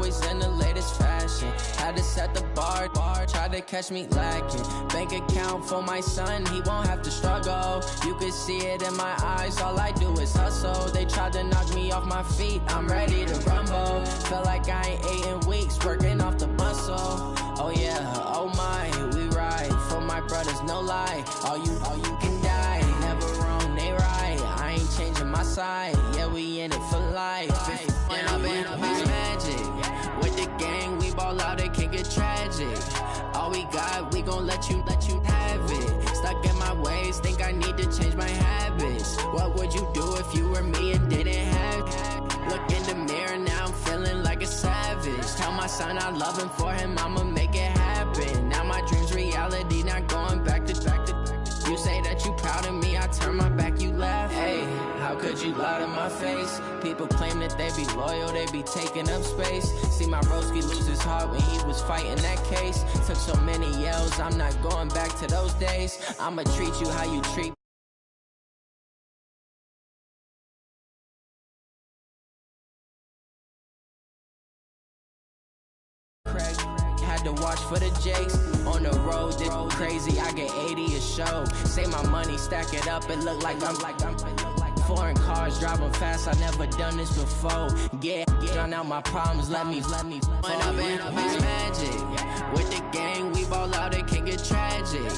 always in the latest fashion. Had to set the bar, try to catch me lacking. Bank account for my son, he won't have to struggle. You can see it in my eyes, all I do is hustle. They tried to knock me off my feet, I'm ready to rumble. Feel like I ain't ate in weeks, working off the muscle. Oh yeah, oh my, we ride for my brothers, no lie. All you can die, never wrong, they right. I ain't changing my side, yeah, we in it for life. When I've been magic, with the gang, we ball out, it can get tragic. All we got, we gon' let you have it. Stuck in my ways, think I need to change my habits. What would you do if you were me and didn't have it? Look in the mirror, now I'm feeling like a savage. Tell my son I love him, for him I'ma make it happen. Now my dream's reality, not going back to. You say that you proud of me, I turn my back, you laugh. Hey, how could you lie to my face? People claim that they be loyal, they be taking up space. See my broski lose his heart when he was fighting that case. Took so many yells, I'm not going back to those days. I'ma treat you how you treat. Had to watch for the jakes on the road, this crazy, I get 80 a show. Say my money, stack it up, it look like I'm foreign cars, driving fast, I never done this before. Yeah, drown out my problems, let me When I've been magic, with the gang, we ball out, it can get tragic.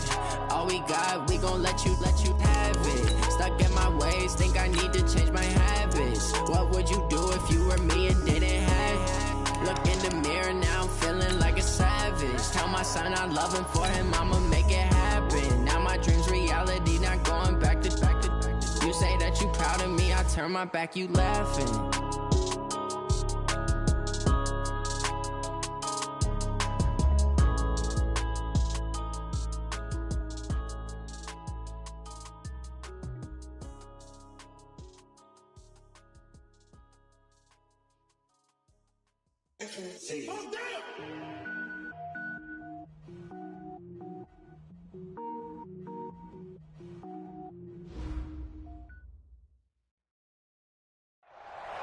All we got, we gon' let you have it. Stuck in my ways, think I need to change my habits. What would you do if you were me and didn't have it? Look in the mirror, now I'm feeling like a savage. Tell my son I love him, for him I'ma make it happen. Now my dream's reality, not going back to. You say that you proud of me, I turn my back, you laughing.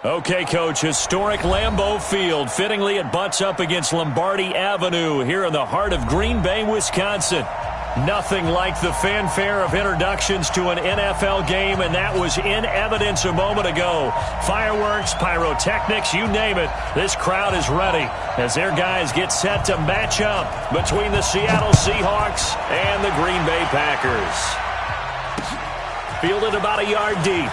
Okay, Coach, historic Lambeau Field. Fittingly, it butts up against Lombardi Avenue here in the heart of Green Bay, Wisconsin. Nothing like the fanfare of introductions to an NFL game, and that was in evidence a moment ago. Fireworks, pyrotechnics, you name it. This crowd is ready as their guys get set to match up between the Seattle Seahawks and the Green Bay Packers. Fielded about a yard deep.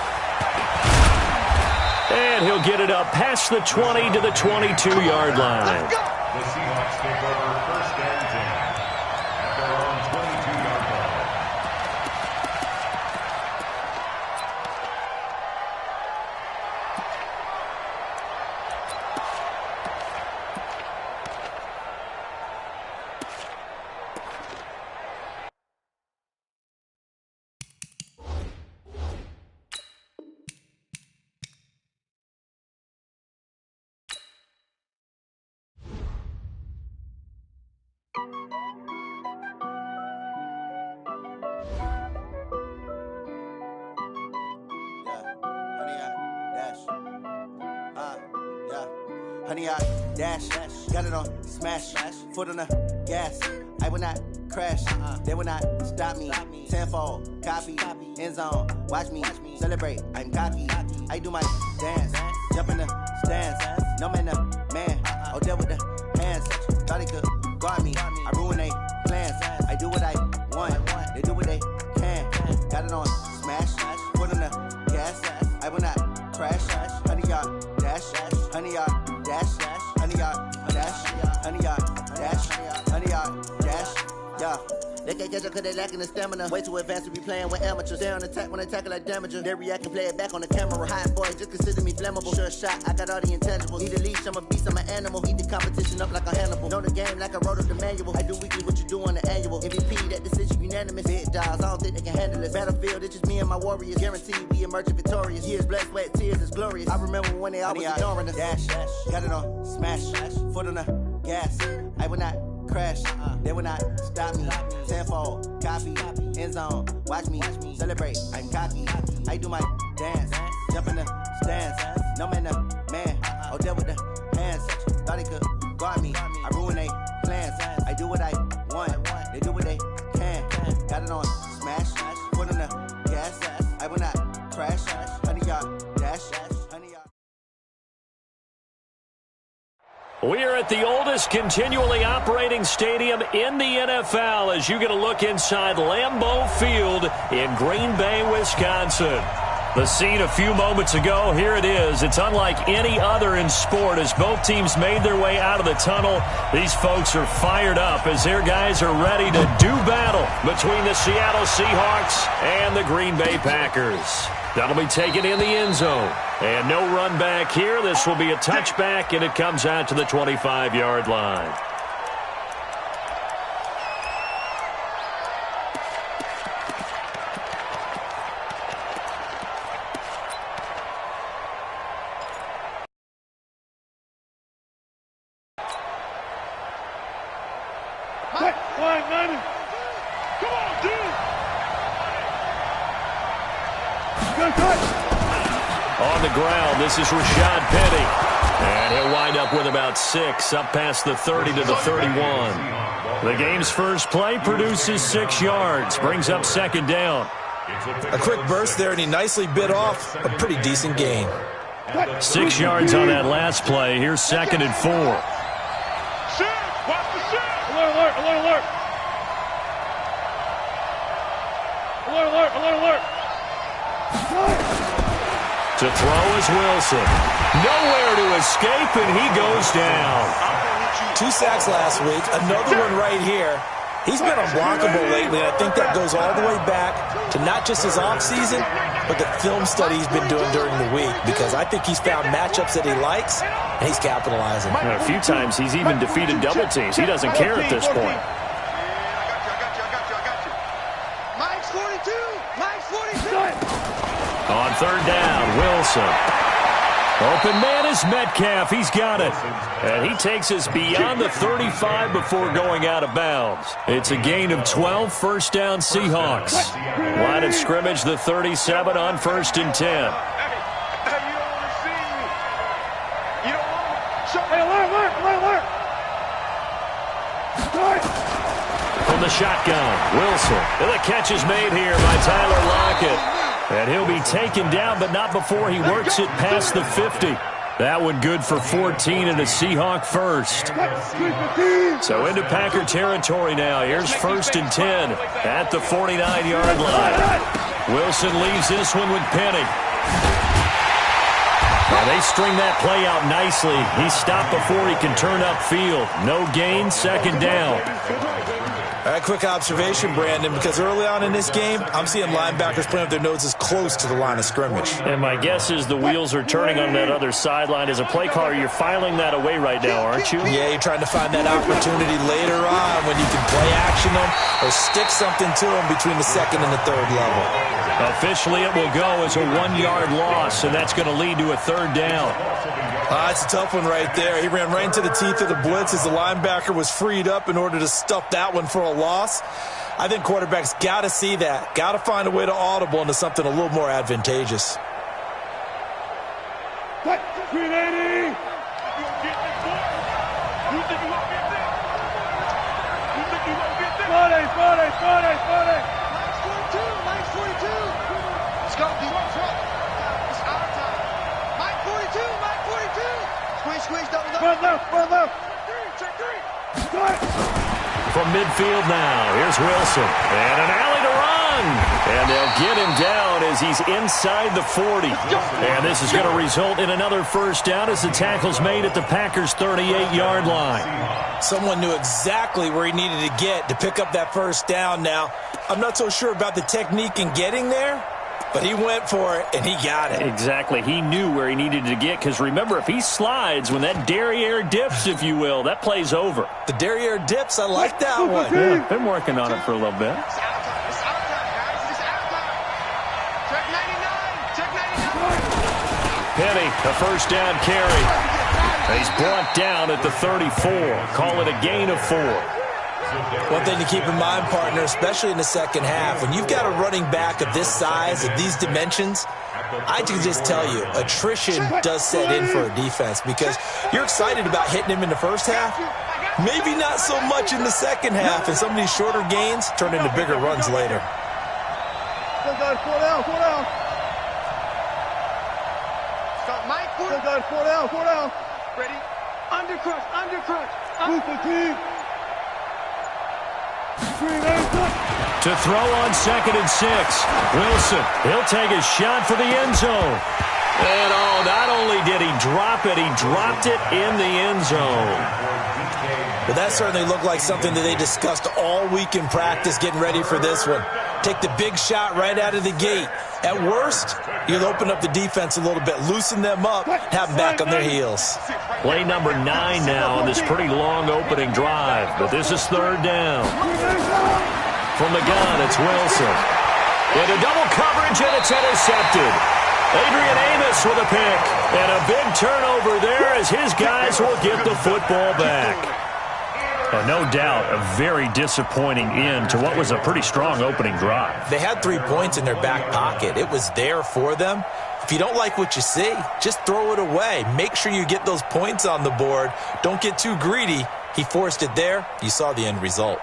And he'll get it up past the 20 to the 22-yard line. The Seahawks take over first and 10 at their own 22-yard line. Honey, I dash, got it on smash, foot on the gas. I will not crash, they will not stop me. Tenfold, copy, end zone, watch me celebrate. I'm cocky, I do my dance, jump in the stands. No man, the man, oh, there with the hands. Thought he could guard me, I ruin they plans. I do what I want, they do what they can. Got it on smash, foot on the gas. I will not crash, honey, y'all dash, honey, y'all dash, honey, y'all dash, honey, y'all dash, honey, y'all dash, yeah. They can't catch up cause they lacking the stamina. Way too advanced to be playing with amateurs. They on attack when they tackle like damager. They react and play it back on the camera. Hot boy, just consider me flammable. Sure shot, I got all the intangibles. Need a leash, I'm a beast, I'm an animal. Eat the competition up like a Hannibal. Know the game like I wrote up the manual. I do weekly what you do on the annual. MVP, that decision unanimous. Big dogs, I don't think they can handle it. Battlefield, it's just me and my warriors. Guaranteed we emerging victorious. Years, blood, sweat, tears, it's glorious. I remember when they always ignoring us. Dash, got it on smash, foot on the gas. I will not crash, they will not stop me. Tenfold, copy, end zone, watch me celebrate. I'm cocky, I do my dance, jump in the stands. No man, the man, oh, there with the hands. thought they could guard me. I ruin they plans. I do what I want. They do what they can. Got it on smash. Put on the gas. I will not crash. 100-yard dash. 100-yard. We're at the oldest continually operating stadium in the NFL as you get a look inside Lambeau Field in Green Bay, Wisconsin. The scene a few moments ago, here it is. It's unlike any other in sport as both teams made their way out of the tunnel. These folks are fired up as their guys are ready to do battle between the Seattle Seahawks and the Green Bay Packers. That'll be taken in the end zone. And no run back here. This will be a touchback, and it comes out to the 25-yard line. On the ground, this is Rashad Penny. And he'll wind up with about 6, up past the 30 to the 31. The game's first play produces 6 yards, brings up second down. A quick burst there, and he nicely bit off a pretty decent gain. 6 yards on that last play. Here's second and 4. Watch the shit! Alert, alert, alert, alert! Alert, alert, alert! To throw is Wilson. Nowhere to escape, and he goes down. 2 sacks last week, another one right here. He's been unblockable lately, and I think that goes all the way back to not just his offseason, but the film study he's been doing during the week, because I think he's found matchups that he likes, and he's capitalizing. And a few times he's even defeated double teams. He doesn't care at this point. Mike's 42! Mike's 42! On third down, Wilson. Open man is Metcalf. He's got it. And he takes us beyond the 35 before going out of bounds. It's a gain of 12, first down Seahawks. Line of scrimmage, the 37 on first and 10. From the shotgun, Wilson. And the catch is made here by Tyler Lockett. And he'll be taken down, but not before he works it past the 50. That one good for 14 and a Seahawk first. So into Packer territory now. Here's first and 10 at the 49-yard line. Wilson leaves this one with Penny. Now they string that play out nicely. He's stopped before he can turn upfield. No gain, second down. All right, quick observation, Brandon, because early on in this game, I'm seeing linebackers playing with their noses close to the line of scrimmage. And my guess is the wheels are turning on that other sideline. As a play caller, you're filing that away right now, aren't you? Yeah, you're trying to find that opportunity later on when you can play action them or stick something to them between the second and the third level. Officially, it will go as a 1-yard loss, and that's going to lead to a third down. It's a tough one right there. He ran right into the teeth of the blitz as the linebacker was freed up in order to stuff that one for a loss. I think quarterbacks got to see that. Got to find a way to audible into something a little more advantageous. What? 380! You think you won't get this? You think you won't get this? 40! Mike's 42! It's going to be one front. It's our time. Mike 42! Squeeze, double. One left. Check three. From midfield now, here's Wilson. And an alley to run. And they'll get him down as he's inside the 40. And this is going to result in another first down as the tackle's made at the Packers' 38-yard line. Someone knew exactly where he needed to get to pick up that first down. Now, I'm not so sure about the technique in getting there, but he went for it, and he got it. Exactly. He knew where he needed to get, because remember, if he slides, when that derriere dips, if you will, that play's over. The derriere dips, I like that one. Yeah, been working on it for a little bit. It's our time, guys. It's our time. Check 99. Penny, a first down carry. He's brought down at the 34. Call it a gain of 4. One thing to keep in mind, partner, especially in the second half, when you've got a running back of this size, of these dimensions, I can just tell you, attrition does set in for a defense because you're excited about hitting him in the first half. Maybe not so much in the second half, and some of these shorter gains turn into bigger runs later. Still got 4 down, 4 down. Stop, Mike. Still got 4 down, 4 down. Ready? Undercrush, undercrush. Move the team. To throw on 2nd and 6. Wilson, he'll take a shot for the end zone. And not only did he drop it, he dropped it in the end zone. But that certainly looked like something that they discussed all week in practice getting ready for this one. Take the big shot right out of the gate. At worst, you'll open up the defense a little bit, loosen them up, have them back on their heels. Play number 9 now on this pretty long opening drive, but this is 3rd down. From the gun, it's Wilson. Into double coverage, and it's intercepted. Adrian Amos with a pick, and a big turnover there as his guys will get the football back. No doubt a very disappointing end to what was a pretty strong opening drive. They had 3 points in their back pocket. It was there for them. If you don't like what you see, just throw it away. Make sure you get those points on the board. Don't get too greedy. He forced it there. You saw the end result.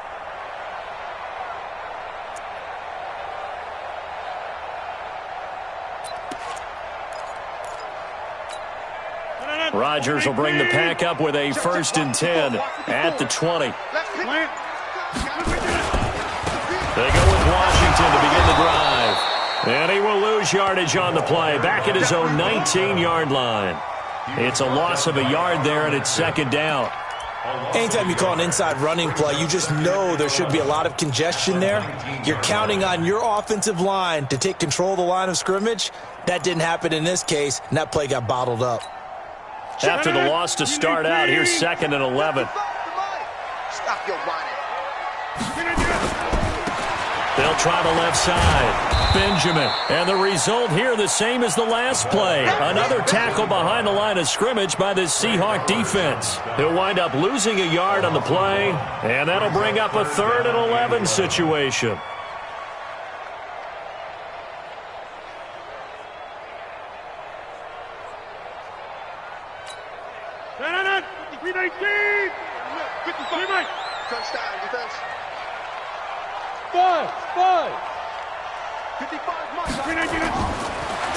Rodgers will bring the pack up with a 1st and 10 at the 20. They go with Washington to begin the drive. And he will lose yardage on the play, back at his own 19-yard line. It's a loss of a yard there, and it's 2nd down. Anytime you call an inside running play, you just know there should be a lot of congestion there. You're counting on your offensive line to take control of the line of scrimmage. That didn't happen in this case, and that play got bottled up. After the loss to start out, here's 2nd and 11. Stop your whining. They'll try the left side. Benjamin. And the result here the same as the last play. Another tackle behind the line of scrimmage by this Seahawk defense. He'll wind up losing a yard on the play, and that'll bring up a 3rd and 11 situation. Touchdown, defense. 5. 55.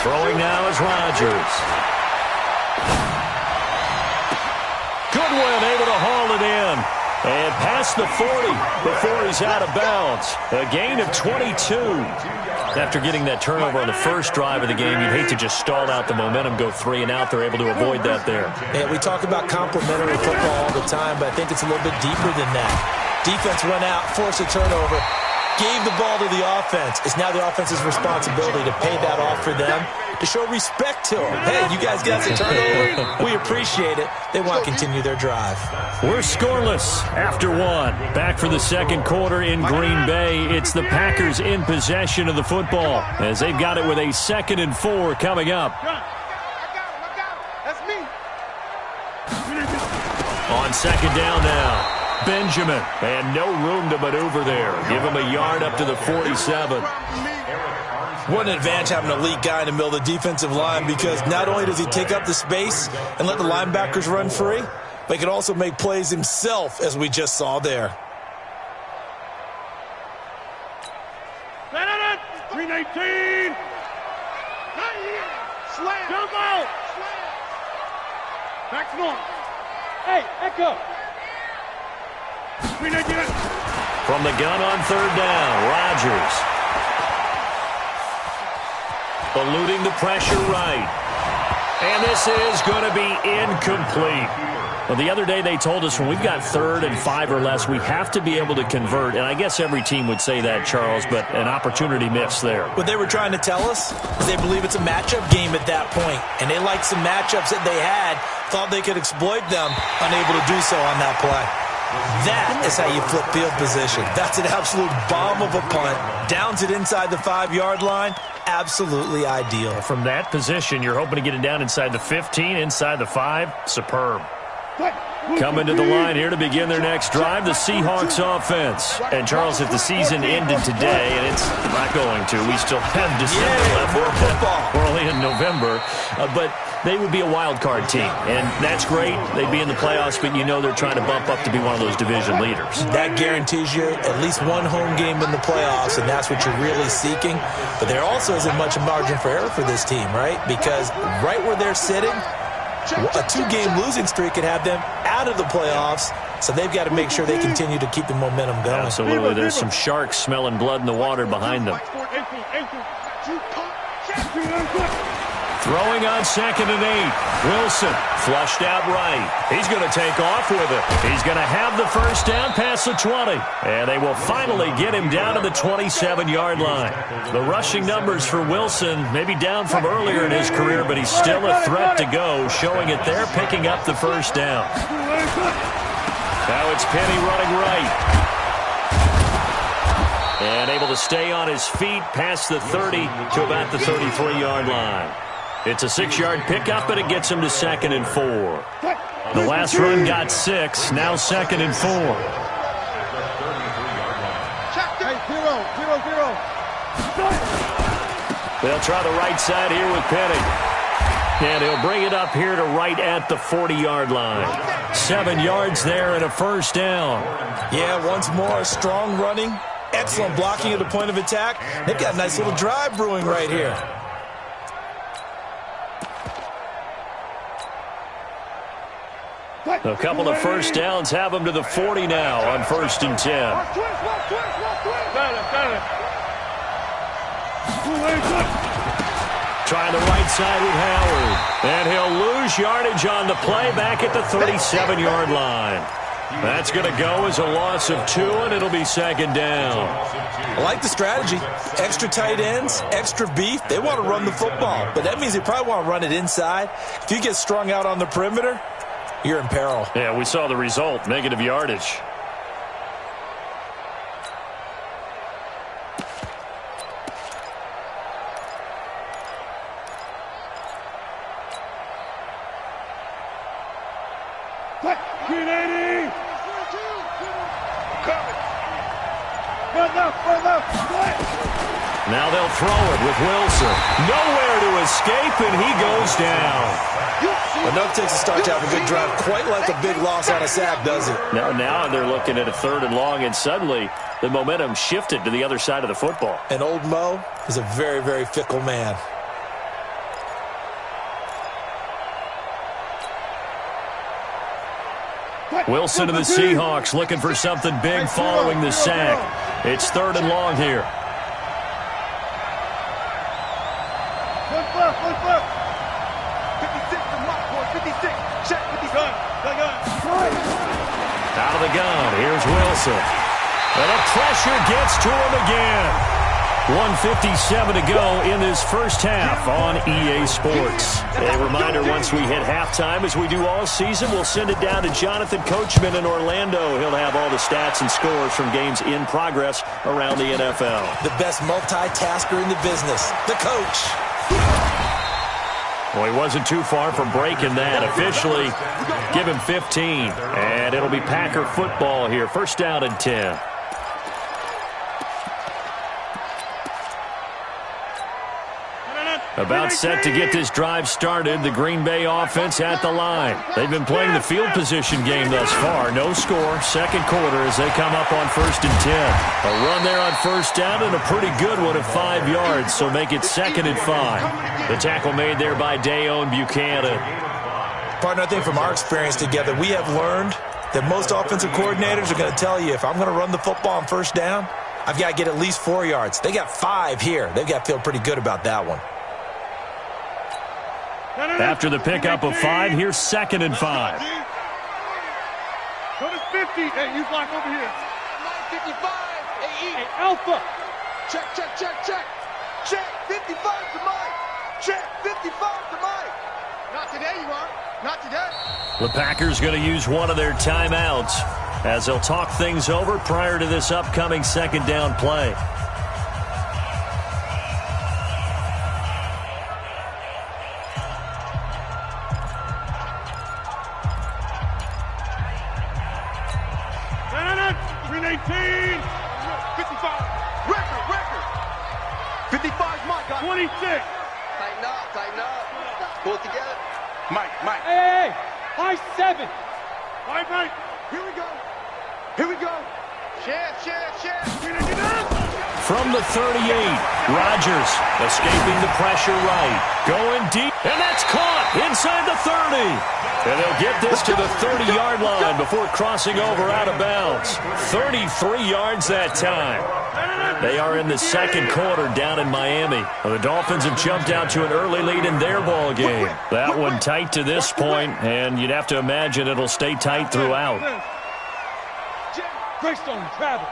Throwing now is Rodgers. Goodwin able to haul it in. And past the 40 before he's out of bounds. A gain of 22. After getting that turnover on the first drive of the game, you'd hate to just stall out the momentum, go 3 and out. They're able to avoid that there. Yeah, we talk about complementary football all the time, but I think it's a little bit deeper than that. Defense went out, forced a turnover, gave the ball to the offense. It's now the offense's responsibility to pay that off for them, to show respect to them. Hey, you guys got the turnover. We appreciate it. They want to continue their drive. We're scoreless after 1. Back for the 2nd quarter in Green Bay. It's the Packers in possession of the football as they've got it with a 2nd and 4 coming up. That's me. On 2nd down now. Benjamin, and no room to maneuver there. Give him a yard up to the 47. What an advantage having an elite guy in the middle of the defensive line, because not only does he take up the space and let the linebackers run free, but he can also make plays himself, as we just saw there. 319. Slam. Jump out. Back north. Hey, echo. 319. From the gun on 3rd down, Rodgers. Eluding the pressure right. And this is going to be incomplete. Well, the other day they told us when we've got 3rd and 5 or less, we have to be able to convert. And I guess every team would say that, Charles, but an opportunity missed there. What they were trying to tell us is they believe it's a matchup game at that point. And they liked some matchups that they had, thought they could exploit them, unable to do so on that play. That is how you flip field position. That's an absolute bomb of a punt. Downs it inside the 5-yard line. Absolutely ideal. From that position, you're hoping to get it down inside the 15, inside the 5. Superb. Coming to the line here to begin their next drive, the Seahawks offense. And, Charles, if the season ended today, and it's not going to, we still have December left. We're only in November. But they would be a wild card team, and that's great. They'd be in the playoffs, but you know they're trying to bump up to be one of those division leaders. That guarantees you at least one home game in the playoffs, and that's what you're really seeking. But there also isn't much margin for error for this team, right? Because right where they're sitting, a two-game losing streak could have them out of the playoffs, so they've got to make sure they continue to keep the momentum going. Absolutely. There's some sharks smelling blood in the water behind them. Throwing on 2nd and 8. Wilson flushed out right. He's going to take off with it. He's going to have the first down past the 20. And they will finally get him down to the 27-yard line. The rushing numbers for Wilson maybe down from earlier in his career, but he's still a threat to go, showing it there, picking up the first down. Now it's Penny running right. And able to stay on his feet past the 30 to about the 33-yard line. It's a 6-yard pickup, and it gets him to 2nd and 4. The last run got 6, now 2nd and 4. Hey, 0-0-0. They'll try the right side here with Penny. And he'll bring it up here to right at the 40-yard line. 7 yards there and a first down. Yeah, once more, strong running, excellent blocking at the point of attack. They've got a nice little drive brewing right here. A couple of first downs have them to the 40 now on 1st and 10. Trying the right side with Howard. And he'll lose yardage on the play back at the 37-yard line. That's going to go as a loss of 2, and it'll be 2nd down. I like the strategy. Extra tight ends, extra beef. They want to run the football, but that means they probably want to run it inside. If you get strung out on the perimeter, you're in peril. Yeah, we saw the result, negative yardage. Now they'll throw it with Wilson. Nowhere to escape, and he goes down. Enough takes a start to have a good drive. Quite like a big loss on a sack, does it? Now they're looking at a 3rd and long, and suddenly the momentum shifted to the other side of the football. And old Mo is a very, very fickle man. Wilson to the Seahawks looking for something big following the sack. It's 3rd and long here. Out of the gun, here's Wilson. And the pressure gets to him again. 1:57 to go in this first half on EA Sports. A reminder, once we hit halftime, as we do all season, we'll send it down to Jonathan Coachman in Orlando. He'll have all the stats and scores from games in progress around the NFL. The best multitasker in the business, the coach. Well, he wasn't too far from breaking that. Officially, give him 15. And it'll be Packer football here. First down and 10. About set to get this drive started. The Green Bay offense at the line. They've been playing the field position game thus far. No score. 2nd quarter as they come up on 1st and 10. A run there on first down and a pretty good one at 5 yards, so make it 2nd and 5. The tackle made there by Dayon Buchanan. Partner, I think from our experience together, we have learned that most offensive coordinators are going to tell you, if I'm going to run the football on first down, I've got to get at least 4 yards. They got 5 here. They've got to feel pretty good about that one. After the pickup of 5, here's 2nd and 5. Go to 50. Hey, you block over here. 55. Hey, Alpha. Check. Check. 55 to Mike. Check. 55 to Mike. Not today, you are. Not today. The Packers going to use one of their timeouts as they'll talk things over prior to this upcoming 2nd down play. 19. 55. Record. 55's Mike. 26. Tighten up. Pull it together. Mike. Hey. High 7. Mike. Here we go. Share. From the 38, Rodgers escaping the pressure right. Going deep, and that's caught inside the 30. And they'll get this to the 30-yard line before crossing over out of bounds. 33 yards that time. They are in the second quarter down in Miami. The Dolphins have jumped out to an early lead in their ball game. That one tight to this point, and you'd have to imagine it'll stay tight throughout. Greystone, travel.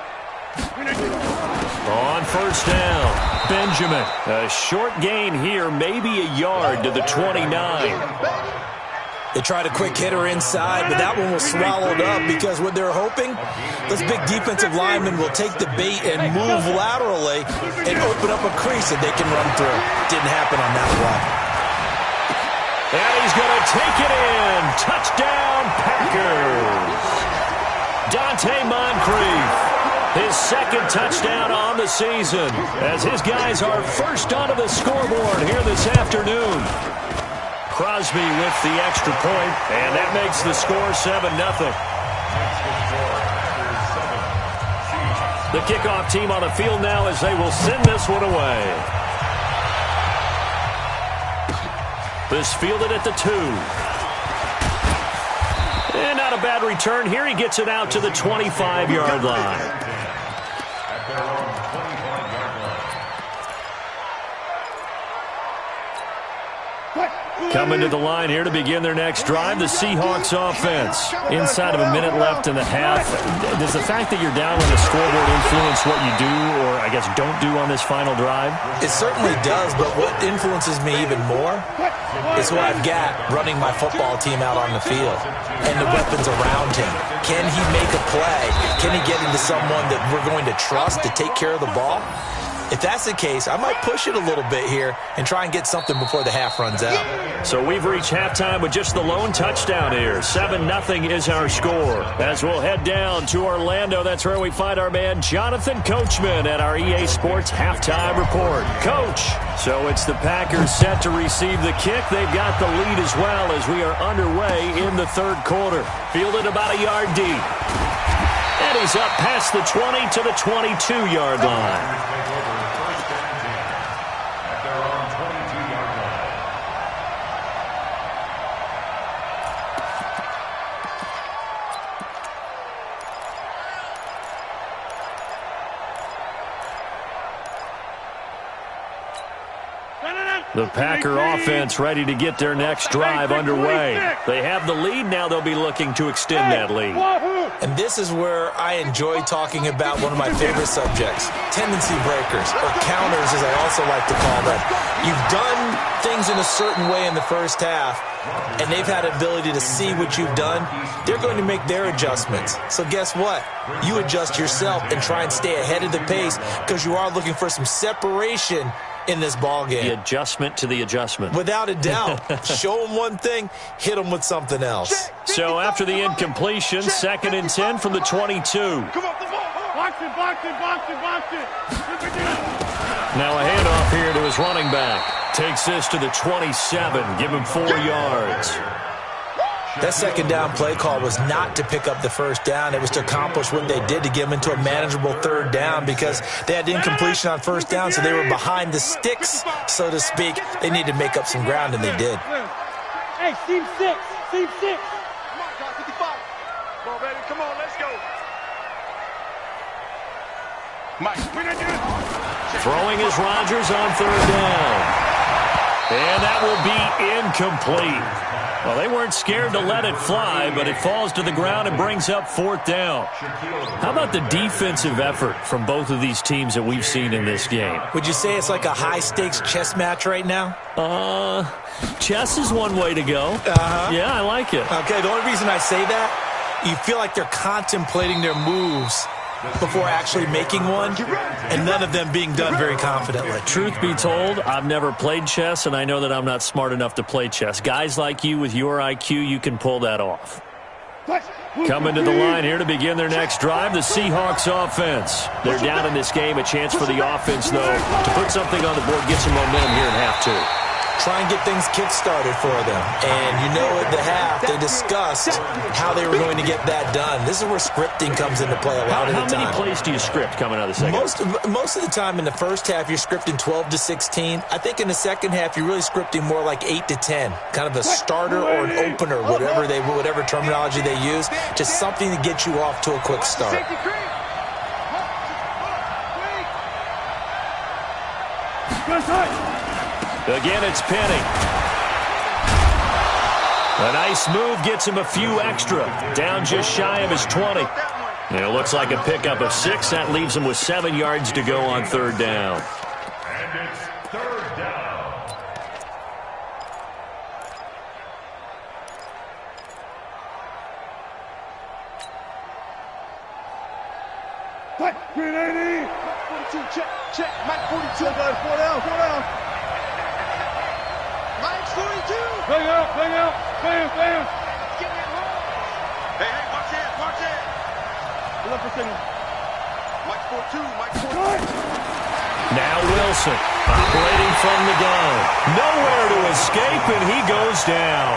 On first down, Benjamin. A short gain here, maybe a yard to the 29. They tried a quick hitter inside, but that one was swallowed up because what they're hoping, those big defensive linemen will take the bait and move laterally and open up a crease that they can run through. Didn't happen on that one. And he's going to take it in. Touchdown, Packers. Dante Moncrief. His second touchdown on the season as his guys are first onto the scoreboard here this afternoon. Crosby with the extra point, and that makes the score 7-0. The kickoff team on the field now as they will send this one away. This fielded at the 2. And not a bad return here. He gets it out to the 25-yard line. Coming to the line here to begin their next drive, the Seahawks offense. Inside of a minute left in the half. Does the fact that you're down on the scoreboard influence what you do or, I guess, don't do on this final drive? It certainly does, but what influences me even more is who I've got running my football team out on the field and the weapons around him. Can he make a play? Can he get into someone that we're going to trust to take care of the ball? If that's the case, I might push it a little bit here and try and get something before the half runs out. So we've reached halftime with just the lone touchdown here. 7-0 is our score. As we'll head down to Orlando, that's where we find our man Jonathan Coachman at our EA Sports Halftime Report. Coach, so it's the Packers set to receive the kick. They've got the lead as well as we are underway in the third quarter. Fielded about a yard deep. And he's up past the 20 to the 22-yard line. The Packer offense ready to get their next drive underway. They have the lead now. They'll be looking to extend that lead. And this is where I enjoy talking about one of my favorite subjects, tendency breakers, or counters as I also like to call them. You've done things in a certain way in the first half, and they've had the ability to see what you've done. They're going to make their adjustments. So guess what? You adjust yourself and try and stay ahead of the pace because you are looking for some separation in this ball game. The adjustment to the adjustment. Without a doubt. Show them one thing, hit them with something else. So after the incompletion, 2nd and 10 from the 22. Come on, box it. Now a handoff here to his running back. Takes this to the 27. Give him 4 yards. That second down play call was not to pick up the first down. It was to accomplish what they did to get them into a manageable third down because they had incompletion on first down, so they were behind the sticks, so to speak. They needed to make up some ground, and they did. Hey, team 6. Come on, guys, 55. Come on, baby. Come on, let's go. Mike. Throwing is Rodgers on third down. And that will be incomplete. Well, they weren't scared to let it fly, but it falls to the ground and brings up 4th down. How about the defensive effort from both of these teams that we've seen in this game? Would you say it's like a high-stakes chess match right now? Chess is one way to go. Yeah, I like it. Okay, the only reason I say that, you feel like they're contemplating their moves before actually making one, and none of them being done very confidently. Truth be told, I've never played chess, and I know that I'm not smart enough to play chess. Guys like you with your IQ, you can pull that off. Coming to the line here to begin their next drive, the Seahawks offense. They're down in this game. A chance for the offense, though, to put something on the board, get some momentum here in half two. Try and get things kick-started for them. And you know at the half, they discussed how they were going to get that done. This is where scripting comes into play a lot of the time. How many plays do you script coming out of the second? Most of the time in the first half, you're scripting 12 to 16. I think in the second half, you're really scripting more like 8 to 10. Kind of a starter or an opener, whatever terminology they use. Just something to get you off to a quick start. Again, it's Penny. A nice move gets him a few extra. Down just shy of his 20. And it looks like a pickup of 6. That leaves him with 7 yards to go on third down. And it's third down. Green 80. 42, check. Mike 42. Go down. Mike's 42. Bang out. Bam. Getting it home. Hey, watch it. Left for signal. Mike 42. Now Wilson, operating from the gun. Nowhere to escape, and he goes down.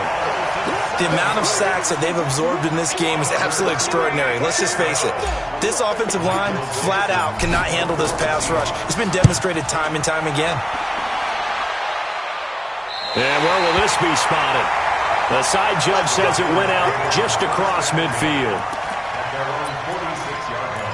The amount of sacks that they've absorbed in this game is absolutely extraordinary. Let's just face it. This offensive line, flat out, cannot handle this pass rush. It's been demonstrated time and time again. And where will this be spotted? The side judge says it went out just across midfield. At their own 46-yard line.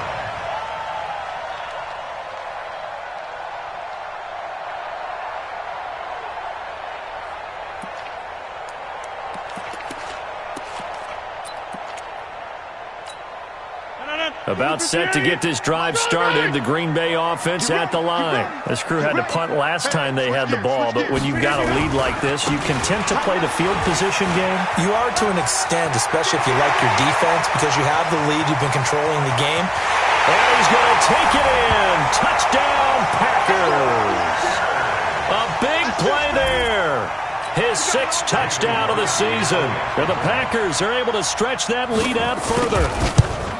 About set to get this drive started, the Green Bay offense at the line. This crew had to punt last time they had the ball, but when you've got a lead like this, you content to play the field position game? You are to an extent, especially if you like your defense, because you have the lead, you've been controlling the game. And he's going to take it in. Touchdown, Packers. A big play there. His 6th touchdown of the season. And the Packers are able to stretch that lead out further.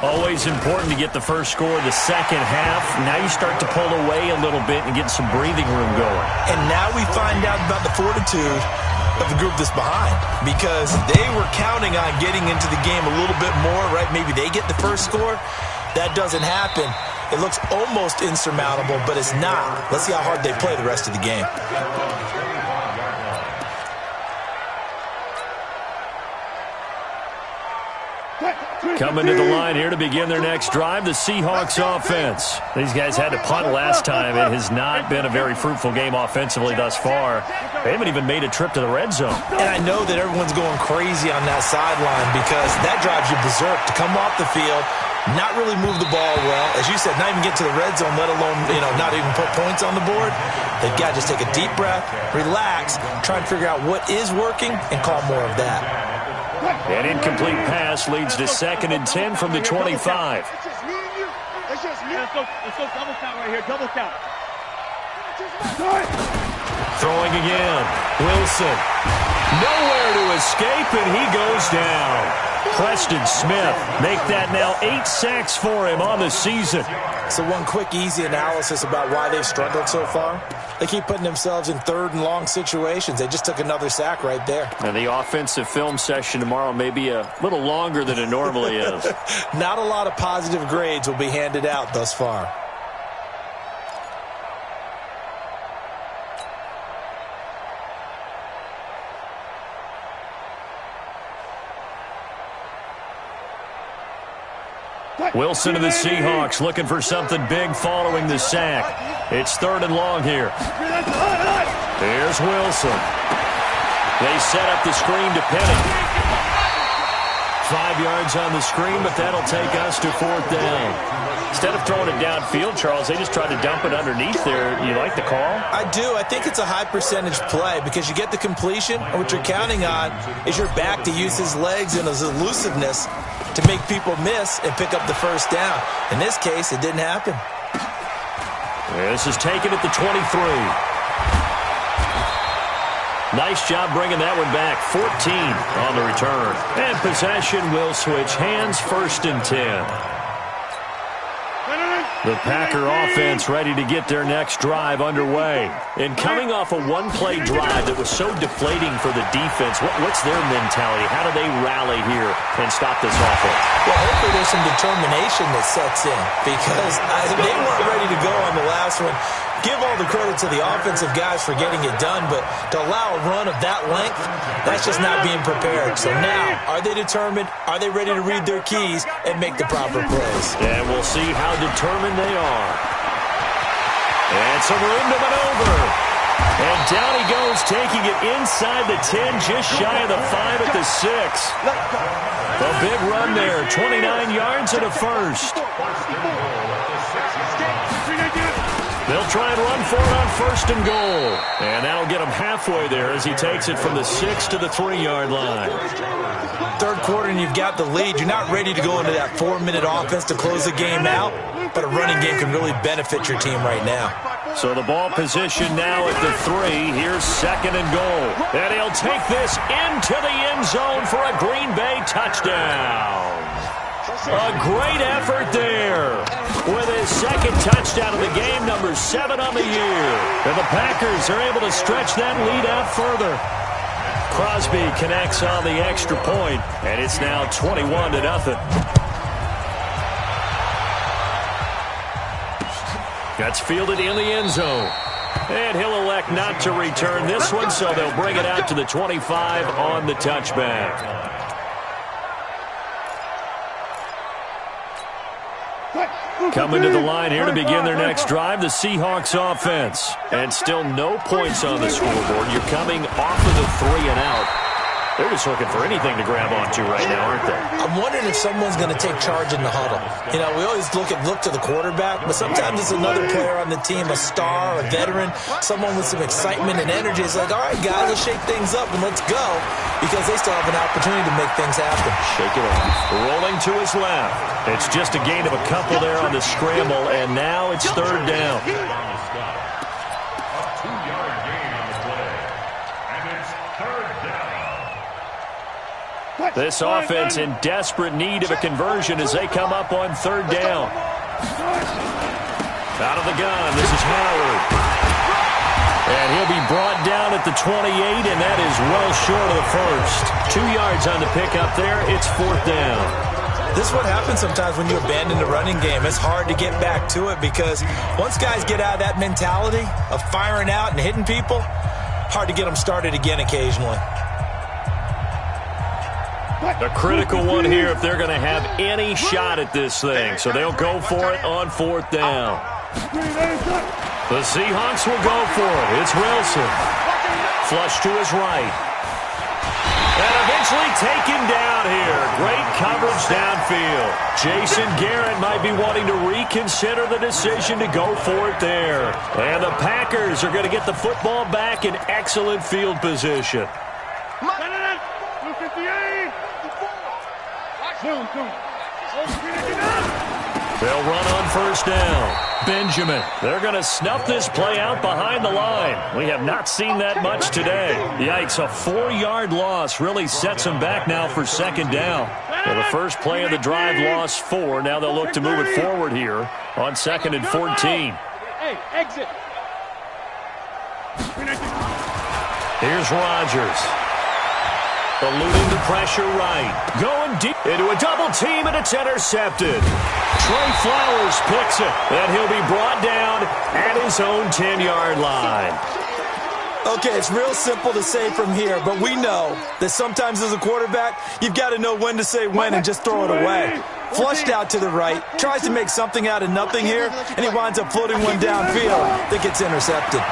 Always important to get the first score of the second half. Now you start to pull away a little bit and get some breathing room going. And now we find out about the fortitude of the group that's behind, because they were counting on getting into the game a little bit more, right? Maybe they get the first score. That doesn't happen. It looks almost insurmountable, but it's not. Let's see how hard they play the rest of the game. Coming to the line here to begin their next drive, the Seahawks offense. These guys had to punt last time. It has not been a very fruitful game offensively thus far. They haven't even made a trip to the red zone. And I know that everyone's going crazy on that sideline because that drives you berserk to come off the field, not really move the ball well. As you said, not even get to the red zone, let alone, not even put points on the board. They've got to just take a deep breath, relax, try and figure out what is working, and call more of that. An incomplete pass leads to 2nd and 10 from the 25. It's just me and you. It's just me. Let's go double count right here. Double count. Throwing again. Wilson. Nowhere to escape, and he goes down. Preston Smith make that now 8 sacks for him on the season. So one quick, easy analysis about why they've struggled so far. They keep putting themselves in 3rd and long situations. They just took another sack right there. And the offensive film session tomorrow may be a little longer than it normally is. Not a lot of positive grades will be handed out thus far. Wilson and the Seahawks looking for something big following the sack. It's 3rd and long here. Here's Wilson. They set up the screen to Penny. 5 yards on the screen, but that'll take us to 4th down. Instead of throwing it downfield, Charles, they just tried to dump it underneath there. You like the call? I do. I think it's a high percentage play because you get the completion, and what you're counting on is your back to use his legs and his elusiveness to make people miss and pick up the first down. In this case, it didn't happen. This is taken at the 23. Nice job bringing that one back. 14 on the return. And possession will switch hands, 1st and 10. The Packer offense ready to get their next drive underway. And coming off a one-play drive that was so deflating for the defense, what's their mentality? How do they rally here and stop this offense? Well, hopefully there's some determination that sets in because they weren't ready to go on the last one. Give all the credit to the offensive guys for getting it done, but to allow a run of that length, that's just not being prepared. So now, are they determined? Are they ready to read their keys and make the proper plays? And we'll see how determined they are. And some room to maneuver. And down he goes, taking it inside the 10, just shy of the 5 at the 6. A big run there, 29 yards and a first. They'll try and run for it on 1st and goal. And that'll get him halfway there as he takes it from the 6 to the 3-yard line. Third quarter and you've got the lead. You're not ready to go into that 4-minute offense to close the game out, but a running game can really benefit your team right now. So the ball position now at the 3. Here's 2nd and goal. And he'll take this into the end zone for a Green Bay touchdown. A great effort there with his 2nd touchdown of the game, number 7 on the year. And the Packers are able to stretch that lead out further. Crosby connects on the extra point, and it's now 21-0. That's fielded in the end zone. And he'll elect not to return this one, so they'll bring it out to the 25 on the touchback. Coming to the line here to begin their next drive, the Seahawks offense. And still no points on the scoreboard. You're coming off of the 3 and out. They're just looking for anything to grab onto right now, aren't they? I'm wondering if someone's going to take charge in the huddle. You know, we always look to the quarterback, but sometimes it's another player on the team, a star, a veteran, someone with some excitement and energy. It's like, all right, guys, let's shake things up and let's go, because they still have an opportunity to make things happen. Shake it off. Rolling to his left. It's just a gain of a couple there on the scramble, and now it's 3rd down. This offense in desperate need of a conversion as they come up on 3rd down. Out of the gun, this is Howard. And he'll be brought down at the 28, and that is well short of the first. 2 yards on the pickup there. It's 4th down. This is what happens sometimes when you abandon the running game. It's hard to get back to it because once guys get out of that mentality of firing out and hitting people, hard to get them started again occasionally. A critical one here if they're going to have any shot at this thing. So they'll go for it on 4th down. The Seahawks will go for it. It's Wilson. Flush to his right. And eventually taken down here. Great coverage downfield. Jason Garrett might be wanting to reconsider the decision to go for it there. And the Packers are going to get the football back in excellent field position. They'll run on 1st down. Benjamin. They're going to snuff this play out behind the line. We have not seen that much today. Yikes, a 4-yard loss really sets them back now for 2nd down. Well, the first play of the drive lost 4. Now they'll look to move it forward here on 2nd and 14. Hey, exit. Here's Rodgers. Eluding the pressure right. Going deep into a double team, and it's intercepted. Trey Flowers picks it, and he'll be brought down at his own 10-yard line. Okay, it's real simple to say from here, but we know that sometimes as a quarterback, you've got to know when to say when and just throw it away. Flushed out to the right, tries to make something out of nothing here, and he winds up floating one downfield that gets intercepted.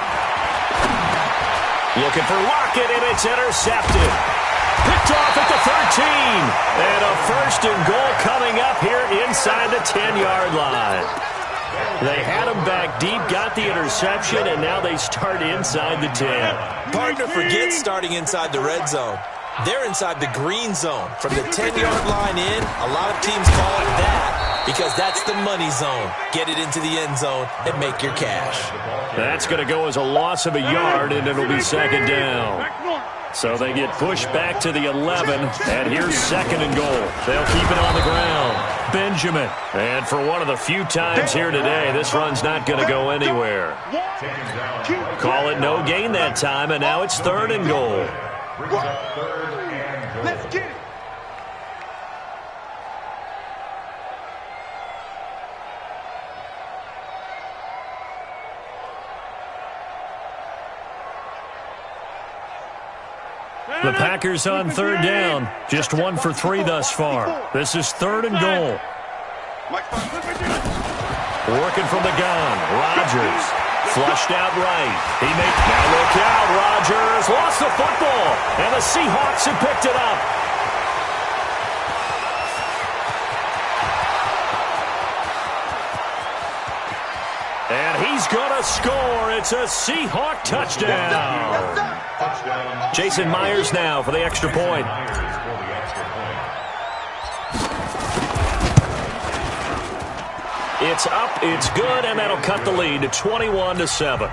Looking for Lockett, and it's intercepted. Picked off at the 13. And a 1st and goal coming up here inside the 10-yard line. They had him back deep, got the interception, and now they start inside the 10. Partner forgets starting inside the red zone. They're inside the green zone. From the 10-yard line in, a lot of teams call it that because that's the money zone. Get it into the end zone and make your cash. That's going to go as a loss of a yard, and it'll be second down. So they get pushed back to the 11, and here's second and goal. They'll keep it on the ground. Benjamin. And for one of the few times here today, this run's not going to go anywhere. Call it no gain that time, and now it's third and goal. Let's get it. The Packers on third down. Just 1 for 3 thus far. This is third and goal. Working from the gun. Rodgers. Flushed out right. He makes now look out. Rodgers lost the football. And the Seahawks have picked it up. And he's going to score. It's a Seahawk touchdown. Jason Myers now for the extra point. It's up, it's good, and that'll cut the lead to 21-7.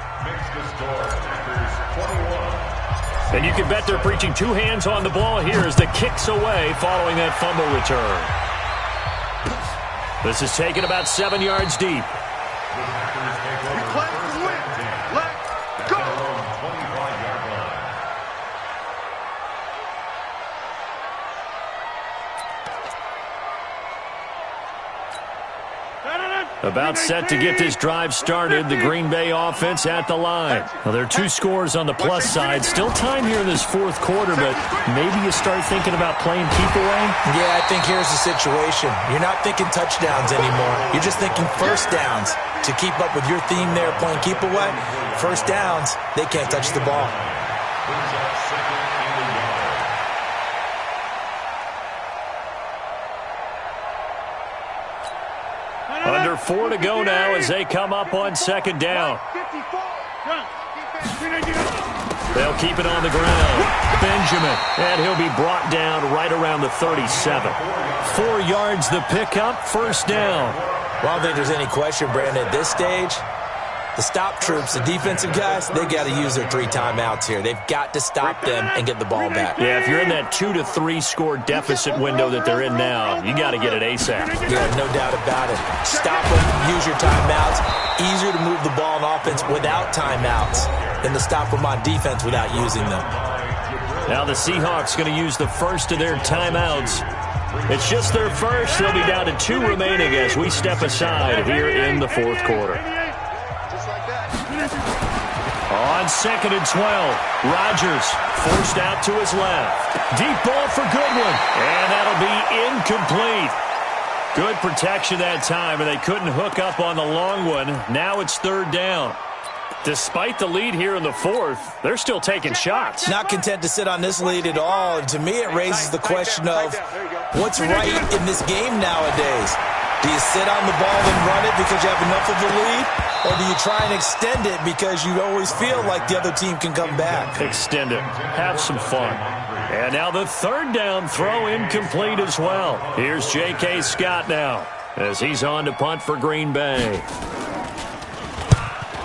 And you can bet they're preaching 2 hands on the ball here as the kick's away following that fumble return. This is taken about 7 yards deep. About set to get this drive started, the Green Bay offense at the line. Well, there are 2 scores on the plus side. Still time here in this fourth quarter, but maybe you start thinking about playing keep away? Yeah, I think here's the situation. You're not thinking touchdowns anymore. You're just thinking first downs. To keep up with your theme there, playing keep away, first downs, they can't touch the ball. Under 4 to go now as they come up on second down. They'll keep it on the ground. Benjamin, and he'll be brought down right around the 37. 4 yards the pickup, first down. Well, I don't think there's any question, Brandon, at this stage, the stop troops, the defensive guys, they got to use their 3 timeouts here. They've got to stop them and get the ball back. Yeah, if you're in that 2 to 3 score deficit window that they're in now, you got to get it ASAP. Yeah, no doubt about it. Stop them, use your timeouts. Easier to move the ball on offense without timeouts than to stop them on defense without using them. Now the Seahawks going to use the first of their timeouts. It's just their first. They'll be down to 2 remaining as we step aside here in the fourth quarter. On second and 12, Rodgers forced out to his left. Deep ball for Goodwin, and that'll be incomplete. Good protection that time, and they couldn't hook up on the long one. Now it's third down. Despite the lead here in the fourth, they're still taking shots. Not content to sit on this lead at all, and to me it raises the question of what's right in this game nowadays. Do you sit on the ball and run it because you have enough of a lead? Or do you try and extend it because you always feel like the other team can come back? Extend it. Have some fun. And now the third down throw incomplete as well. Here's J.K. Scott now as he's on to punt for Green Bay.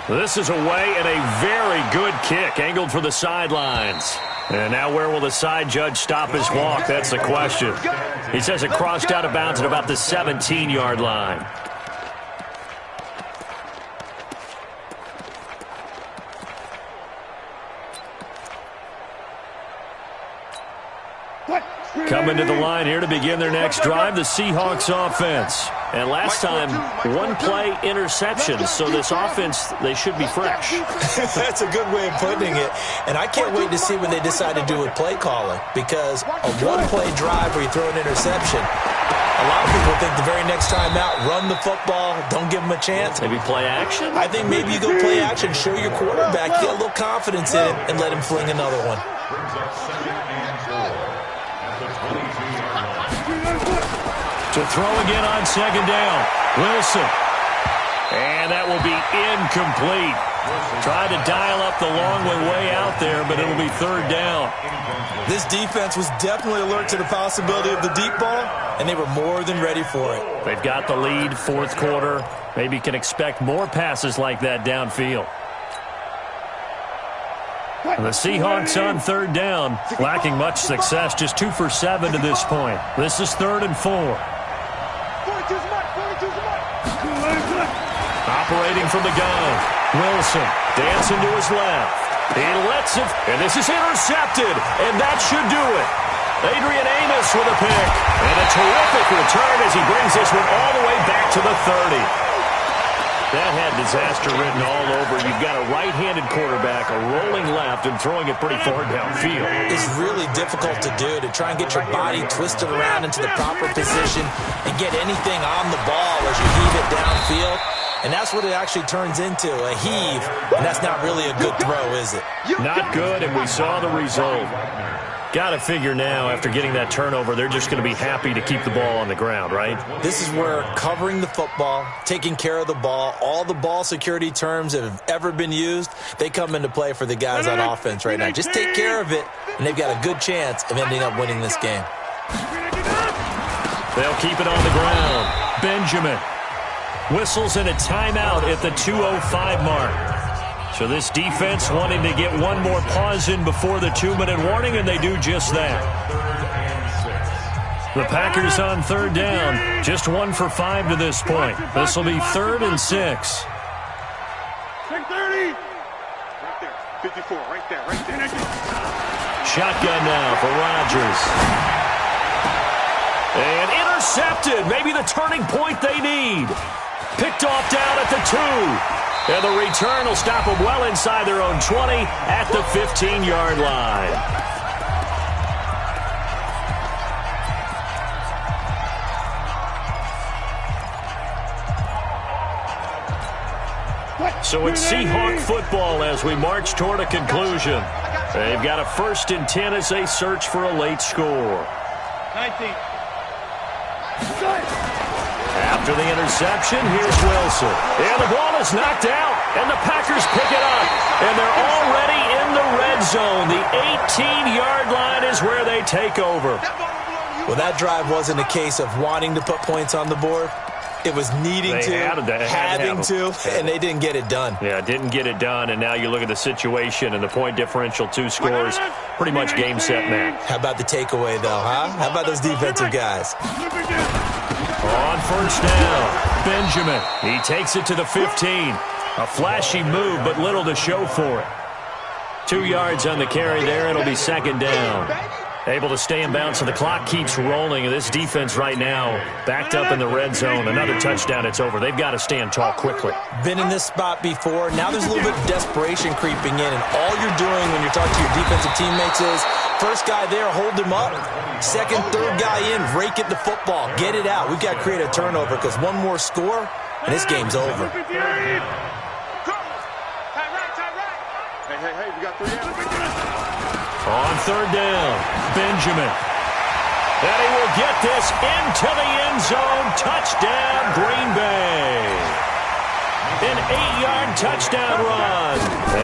This is away and a very good kick angled for the sidelines. And now where will the side judge stop his walk? That's the question. He says it crossed out of bounds at about the 17-yard line. Coming to the line here to begin their next drive, the Seahawks offense. And last time, 1-play interception, so this offense, they should be fresh. That's a good way of putting it. And I can't wait to see what they decide to do with play calling, because a 1-play drive where you throw an interception, a lot of people think the very next time out, run the football, don't give them a chance. Maybe play action? I think maybe you go play action, show your quarterback, get a little confidence in him, and let him fling another one. To throw again on second down. Wilson. And that will be incomplete. Tried to dial up the long way out there, but it'll be third down. This defense was definitely alert to the possibility of the deep ball, and they were more than ready for it. They've got the lead, fourth quarter. Maybe can expect more passes like that downfield. And the Seahawks on third down, lacking much success, just 2 for 7 to this point. This is 3rd and 4. 42's mark, 42's mark. Operating from the gun, Wilson dancing to his left. He lets it, and this is intercepted, and that should do it. Adrian Amos with a pick, and a terrific return as he brings this one all the way back to the 30. That had disaster written all over. You've got a right-handed quarterback, a rolling left, and throwing it pretty far downfield. It's really difficult to do, to try and get your body twisted around into the proper position and get anything on the ball as you heave it downfield. And that's what it actually turns into, a heave. And that's not really a good throw, is it? Not good, and we saw the result. Got to figure now, after getting that turnover, they're just going to be happy to keep the ball on the ground, right? This is where covering the football, taking care of the ball, all the ball security terms that have ever been used, they come into play for the guys on offense right now. Just take care of it, and they've got a good chance of ending up winning this game. They'll keep it on the ground. Benjamin whistles in a timeout at the 2:05 mark. So this defense wanting to get one more pause in before the 2-minute warning, and they do just that. The Packers on third down, just 1 for 5 to this point. This will be 3rd and 6. 30. Right there, 54, right there. Shotgun now for Rodgers. And intercepted, maybe the turning point they need. Picked off down at the 2. And the return will stop them well inside their own 20 at the 15-yard line. So it's Seahawk football as we march toward a conclusion. They've got a 1st and 10 as they search for a late score. 19. After the interception, here's Wilson. And the ball is knocked out, and the Packers pick it up. And they're already in the red zone. The 18-yard line is where they take over. Well, that drive wasn't a case of wanting to put points on the board. It was needing to, having to, and they didn't get it done. Yeah, didn't get it done, and now you look at the situation and the point differential, 2 scores, pretty much game, set, match. How about the takeaway, though, huh? How about those defensive guys? On first down, Benjamin. He takes it to the 15. A flashy move, but little to show for it. 2 yards on the carry there. It'll be 2nd down. Able to stay in bounds, so the clock keeps rolling. And this defense right now backed up in the red zone. Another touchdown, it's over. They've got to stand tall quickly. Been in this spot before. Now there's a little bit of desperation creeping in. And all you're doing when you're talking to your defensive teammates is, first guy there, hold him up. Second, third guy in, rake it to football. Get it out. We've got to create a turnover because one more score, and this game's over. Hey, we got 3 out. On third down, Benjamin. And he will get this into the end zone. Touchdown, Green Bay. An 8-yard touchdown run.